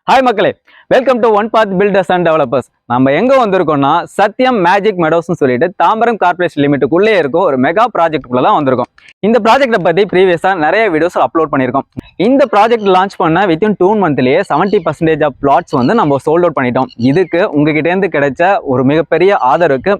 Hi மக்களே, welcome to One Path builders and developers. நம்ம எங்க வந்திருக்கோம்னா சத்யம் மேஜிக் மெடோஸ்னு சொல்லிட்டு தாம்பரம் கார்பரேஷன் லிமிட்டுக்குள்ளே இருக்கும் ஒரு மெகா ப்ராஜெக்ட்டுக்குள்ள தான் வந்திருக்கோம். இந்த ப்ராஜெக்ட்டை பத்தி ப்ரீவியஸா நிறைய வீடியோஸ் அப்லோட் பண்ணியிருக்கோம். இந்த ப்ராஜெக்ட் லான்ச் பண்ண வித்தின் 2 மந்த்லயே 70% ஆஃப் பிளாட்ஸ் வந்து நம்ம சோல்ட் அவுட் பண்ணிட்டோம். இதுக்கு உங்ககிட்ட இருந்து கிடைச்ச ஒரு மிகப்பெரிய ஆதரவுக்கு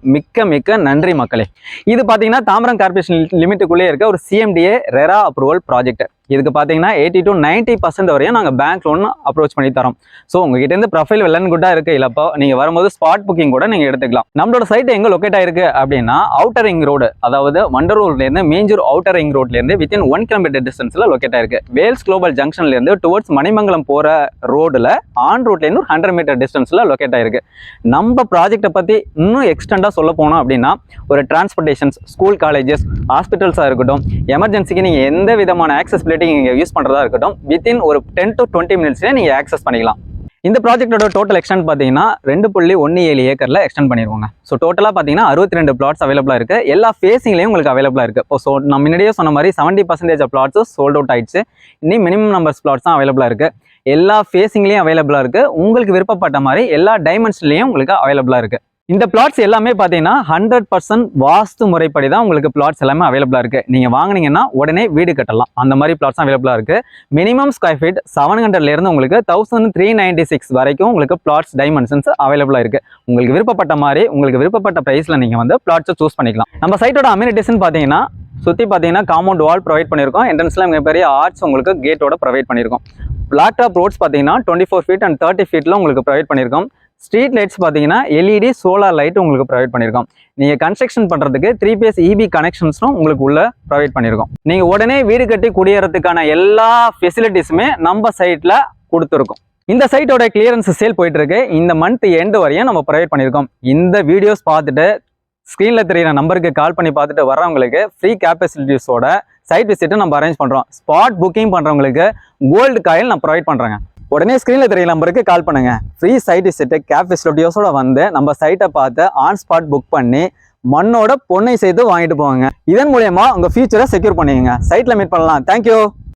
மிக்க நன்றி மக்களே. இது பாத்தீங்கன்னா தாம்பரம் கார்பரேஷன் லிமிட்டுக்குள்ளே இருக்க ஒரு சிஎம்டிஏ ரெரா அப்ரூவல் ப்ராஜெக்ட். இதுக்கு பார்த்தீங்கன்னா 80 to 90% வரையும் நாங்கள் பேங்க் லோன் அப்ரோச் பண்ணி தரோம். ஸோ உங்ககிட்ட இருந்து ப்ரொஃபைல் வெல் அண்ட் குட்டாக இருக்கு இல்லப்போ நீங்கள் வரும்போது ஸ்பாட் புக்கிங் கூட நீங்கள் எடுத்துக்கலாம். நம்மளோட சைட் எங்கே லொக்கேட் ஆயிருக்கு அப்படின்னா அவுட்டர் ரிங் ரோடு, அதாவது வண்டலூர்லேருந்து மேஞ்சூர் அவுட்டர் ரிங் ரோட்லேருந்து வித்தின் 1 கிலோமீட்டர் டிஸ்டன்ஸில் லொக்கேட் ஆயிருக்கு. வேல்ஸ் குளோபல் ஜங்ஷன்லேருந்து டுவர்ட்ஸ் மணிமங்கலம் போகிற ரோடில் ஆன் ரோட்லேருந்து 100 மீட்டர் டிஸ்டன்ஸில் லொக்கேட் ஆயிருக்கு. நம்ம ப்ராஜெக்டை பற்றி இன்னும் எக்ஸ்டெண்டாக சொல்ல போனோம் அப்படின்னா ஒரு டிரான்ஸ்போர்ட்டேஷன்ஸ், ஸ்கூல், காலேஜஸ், ஹாஸ்பிட்டல்ஸாக இருக்கட்டும், எமர்ஜென்சிக்கு நீங்கள் எந்த விதமான ஆக்சஸ் நீங்க யூஸ் பண்றதா இருக்கட்டும், வித்தின் ஒரு 10 to 20 மினிட்ஸ்ல நீங்க ஆக்சஸ் பண்ணிக்கலாம். இந்த ப்ராஜெக்டோட டோட்டல் எக்ஸ்டெண்ட் பார்த்தீங்கன்னா 2.17 ஏக்கர்ல எக்ஸ்டெண்ட் பண்ணிருவாங்க. ஸோ டோட்டலாக பார்த்தீங்கன்னா 62 பிளாட்ஸ் அவைலபிளா இருக்கு. எல்லா ஃபேஸிங்லையும் உங்களுக்கு அவைலபிளா இருக்கு. ஸோ நான் முன்னாடியே சொன்ன மாதிரி 70% ஆஃப் பிளாட்ஸ் சோல்ட் அவுட் ஆயிடுச்சு. இன்னும் மினிமம் நம்பர்ஸ் பிளாட்ஸ் தான் அவைலபிளா இருக்கு. எல்லா ஃபேஸிங்லையும் அவைலபிளா இருக்கு. உங்களுக்கு விருப்பப்பட்ட மாதிரி எல்லா டைமென்ஷன்லையும் உங்களுக்கு அவைலபிளா இருக்கு. இந்த பிளாட்ஸ் எல்லாமே பார்த்தீங்கன்னா 100% வாஸ்து முறைப்படி தான் உங்களுக்கு பிளாட்ஸ் எல்லாமே அவைலபிளா இருக்கு. நீங்க வாங்கினீங்கன்னா உடனே வீடு கட்டலாம். அந்த மாதிரி பிளாட்ஸ் அவைலபிளா இருக்கு. மினிமம் ஸ்கொயர் ஃபீட் 700ல இருந்து உங்களுக்கு 1396 வரைக்கும் உங்களுக்கு பிளாட்ஸ் டைமென்ஷன்ஸ் அவைலபிளா இருக்கு. உங்களுக்கு விருப்பப்பட்ட மாதிரி உங்களுக்கு விருப்பப்பட்ட பிரைஸ்ல நீங்க வந்து பிளாட்ஸை சூஸ் பண்ணிக்கலாம். நம்ம சைட்டோட அம்யூனிட்டிஸ்ன்னு பார்த்தீங்கன்னா சுற்றி பார்த்தீங்கன்னா காம்பவுண்ட் வால் ப்ரொவைட் பண்ணியிருக்கோம். என்ட்ரன்ஸ்ல மிகப்பெரிய ஆர்ட்ஸ் உங்களுக்கு கேட்டோட ப்ரொவைட் பண்ணியிருக்கோம். பிளாக் டாப் ரோட்ஸ் பார்த்தீங்கன்னா 24 ஃபீட் அண்ட் 30 ஃபீட்ல உங்களுக்கு ப்ரொவைட் பண்ணியிருக்கோம். ஸ்ட்ரீட் லைட்ஸ் பார்த்தீங்கன்னா எல்இடி சோலார் லைட் உங்களுக்கு ப்ரொவைட் பண்ணியிருக்கோம். நீங்கள் கன்ஸ்ட்ரக்ஷன் பண்ணுறதுக்கு 3 பேஸ் இபி கனெக்ஷன்ஸும் உங்களுக்கு உள்ள ப்ரொவைட் பண்ணியிருக்கோம். நீங்கள் உடனே வீடு கட்டி குடியேறதுக்கான எல்லா ஃபெசிலிட்டிஸுமே நம்ம சைட்டில் கொடுத்துருக்கோம். இந்த சைட்டோட கிளியரன்ஸ் சேல் போயிட்டு இருக்கு. இந்த மந்த் எண்டு வரையும் நம்ம ப்ரொவைட் பண்ணியிருக்கோம். இந்த வீடியோஸ் பார்த்துட்டு ஸ்க்ரீனில் தெரியிற நம்பருக்கு கால் பண்ணி பார்த்துட்டு வர்றவங்களுக்கு ஃப்ரீ கேப்பசிலிட்டிஸோட சைட் விசிட்டை நம்ம அரேஞ்ச் பண்ணுறோம். ஸ்பாட் புக்கிங் பண்ணுறவங்களுக்கு கோல்டு காயில் நான் ப்ரொவைட் பண்ணுறேங்க. உடனே ஸ்க்ரீனில் தெரிய நம்பருக்கு கால் பண்ணுங்க. ஃப்ரீ சைட் விசிட்டு கேப் ஃபெசிலிட்டியோட வந்து நம்ம சைட்டை பார்த்து ஆன் ஸ்பாட் புக் பண்ணி மண்ணோட பொண்ணை சேர்த்து வாங்கிட்டு போவாங்க. இதன் மூலயமா உங்கள் ஃபியூச்சரை செக்யூர் பண்ணிக்கங்க. சைட்டில் மீட் பண்ணலாம். தேங்க்யூ.